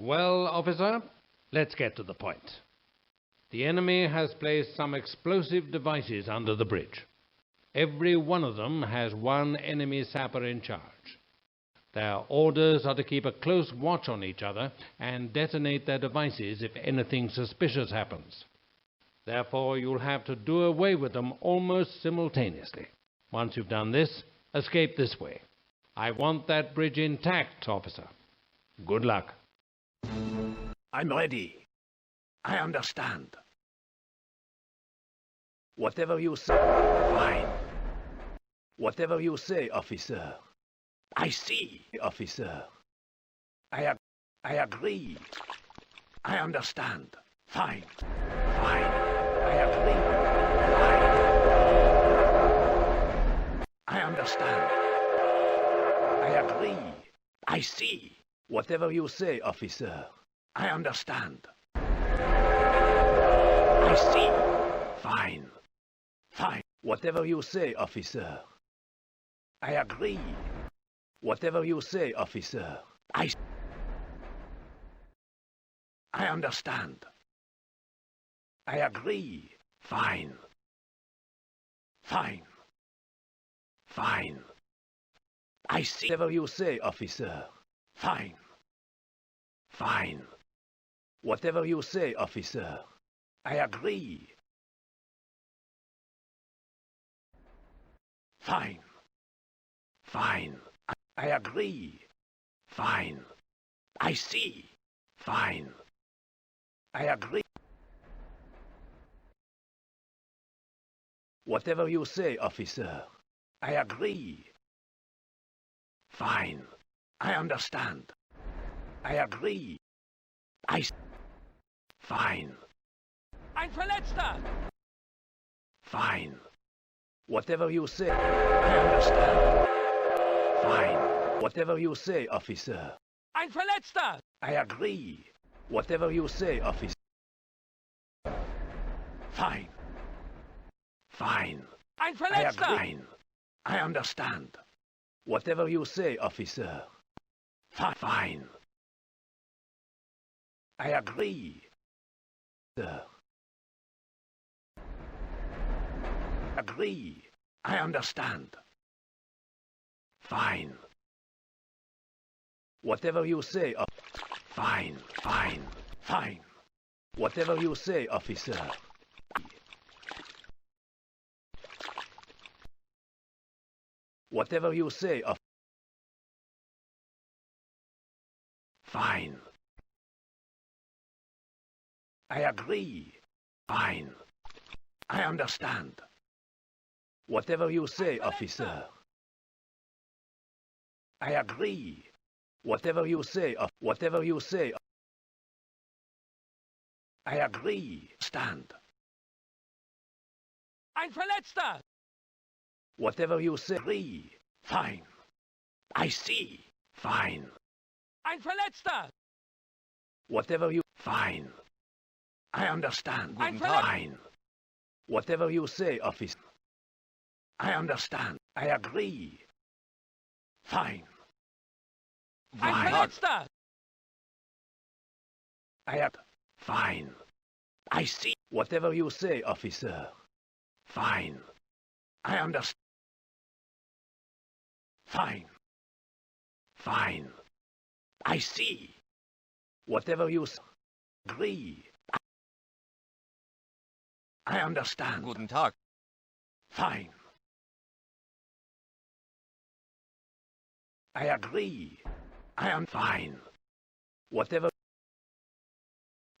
Well, officer, let's get to the point. The enemy has placed some explosive devices under the bridge. Every one of them has one enemy sapper in charge. Their orders are to keep a close watch on each other and detonate their devices if anything suspicious happens. Therefore, you'll have to do away with them almost simultaneously. Once you've done this, escape this way. I want that bridge intact, officer. Good luck. I'm ready. I understand. Whatever you say, fine. Whatever you say, officer. I see, officer. I agree. I understand. Fine. Fine. I agree. Fine. I understand. I agree. I see. Whatever you say, officer. I understand. I see. Fine. Fine. Whatever you say, officer. I agree. Whatever you say, officer. I understand. I agree. Fine. Fine. Fine. I see. Whatever you say, officer. Fine. Fine. Whatever you say, officer. I agree. Fine. Fine. I agree. Fine. I see. Fine. I agree. Whatever you say, officer. I agree. Fine. I understand. I agree. Fine. Ein Verletzter! Fine. Whatever you say, I understand. Fine. Whatever you say, officer. Ein Verletzter! I agree. Whatever you say, officer. Fine. Fine. Ein I Verletzter! agree. I understand. Whatever you say, officer. Fine. I agree. Sir. Agree. I understand. Fine. Whatever you say, fine, fine, fine. Whatever you say, officer. Whatever you say, fine. I agree. Fine. I understand. Whatever you say, officer. I agree. Whatever you say, whatever you say. I agree. Stand. Ein Verletzter! Whatever you say. Agree. Fine. I see. Fine. Ein Verletzter! Whatever you. Fine. I understand. Fine. Whatever you say, officer. I understand. I agree. Fine. Ein Verletzter! I have. Fine. I see. Whatever you say, officer. Fine. I understand. Fine. Fine. I see. Whatever you say. Agree. I understand. Guten Tag. Fine. I agree. I am fine. Whatever.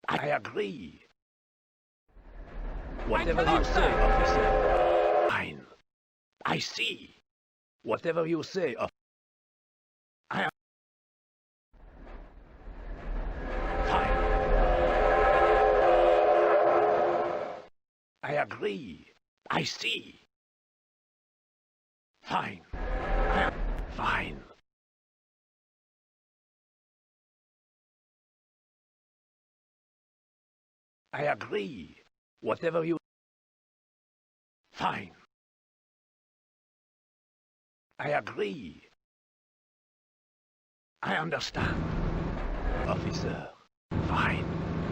I agree. Whatever you say, officer. Fine. I see. Whatever you say, I am fine. I agree. I see. Fine. I am fine. I agree. Whatever you. Fine. I agree. I understand, officer. Fine.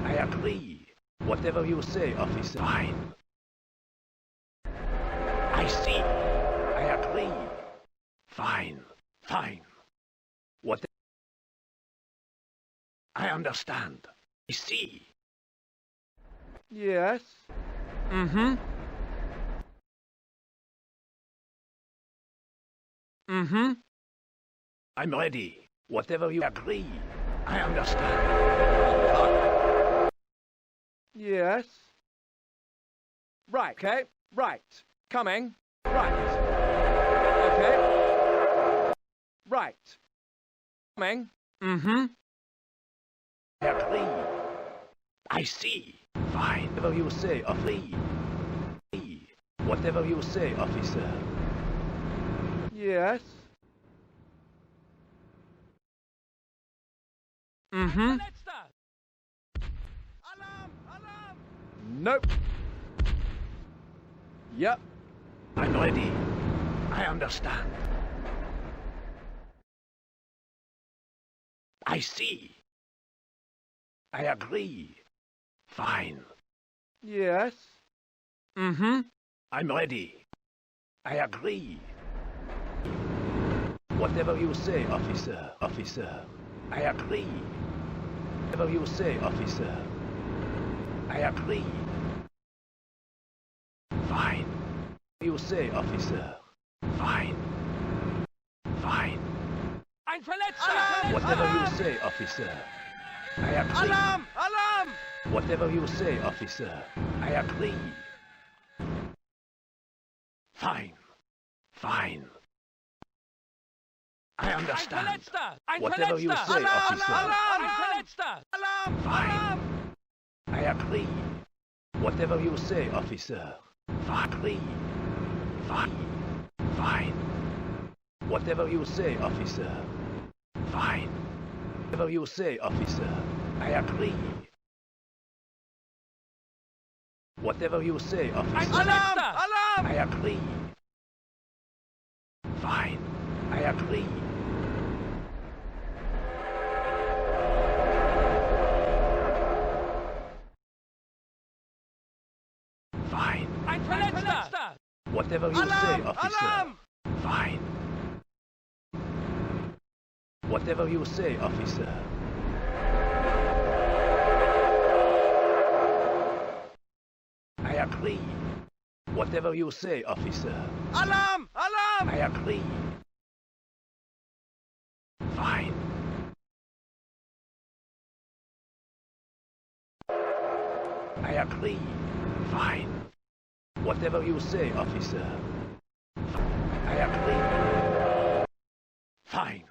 I agree. Whatever you say, officer. Fine. I see. I agree. Fine. Fine. What? I understand. I see. Yes. Mm-hmm. Mm-hmm. I'm ready. Whatever you agree. I understand. Yes. Right. Okay. Right. Coming. Right. Okay. Right. Coming. Mm-hmm. I agree. I see. Fine. Whatever you say, officer. Whatever you say, officer. Yes. Mm-hmm. Nope. Yep. I'm ready. I understand. I see. I agree. Fine. Yes. Mm-hmm. I'm ready. I agree. Whatever you say, officer. Officer. I agree. Whatever you say, officer. I agree. Fine. You say, officer. Fine. Fine. Ein Verletzter! Whatever you say, officer. I agree. Alarm! Alarm! Whatever you say, officer. I agree. Fine. Fine. I understand. Ein Verletzter! Ein Whatever you Verletzter! say, Alarm! officer. Alarm! Ein Verletzter! Alarm! Fine. I agree. Whatever you say, officer. Agree. Fine. Fine. Whatever you say, officer. Fine. Whatever you say, officer. I agree. Whatever you say, Ein officer. Alarm! Verletzter! Alarm! I agree. Fine. I agree. Fine. Ein Verletzter! Whatever you say, Alarm! officer. Alarm! Fine. Whatever you say, officer. I agree. Whatever you say, officer. Alarm! Alarm! I agree. Fine. I agree. Fine. Whatever you say, officer. I agree. Fine.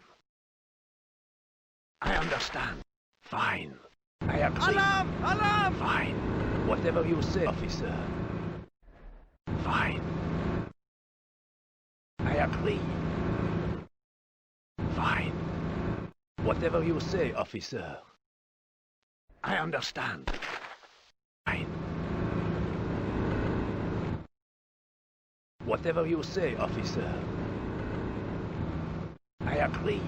I understand. Fine. I agree. Alarm! Alarm! Fine. Whatever you say, officer. Fine. I agree. Fine. Whatever you say, officer. I understand. Fine. Whatever you say, officer. I agree.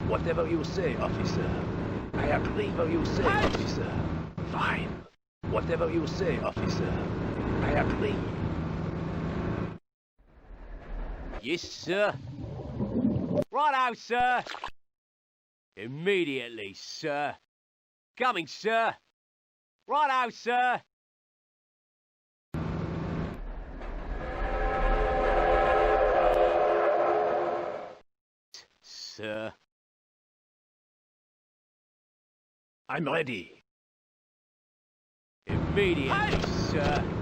Whatever you say, officer. I agree. Whatever you say, officer. Fine. Whatever you say, officer. I agree. Yes, sir. Righto, sir. Immediately, sir. Coming, sir. Righto, sir. Sir. I'm ready. Immediately, sir.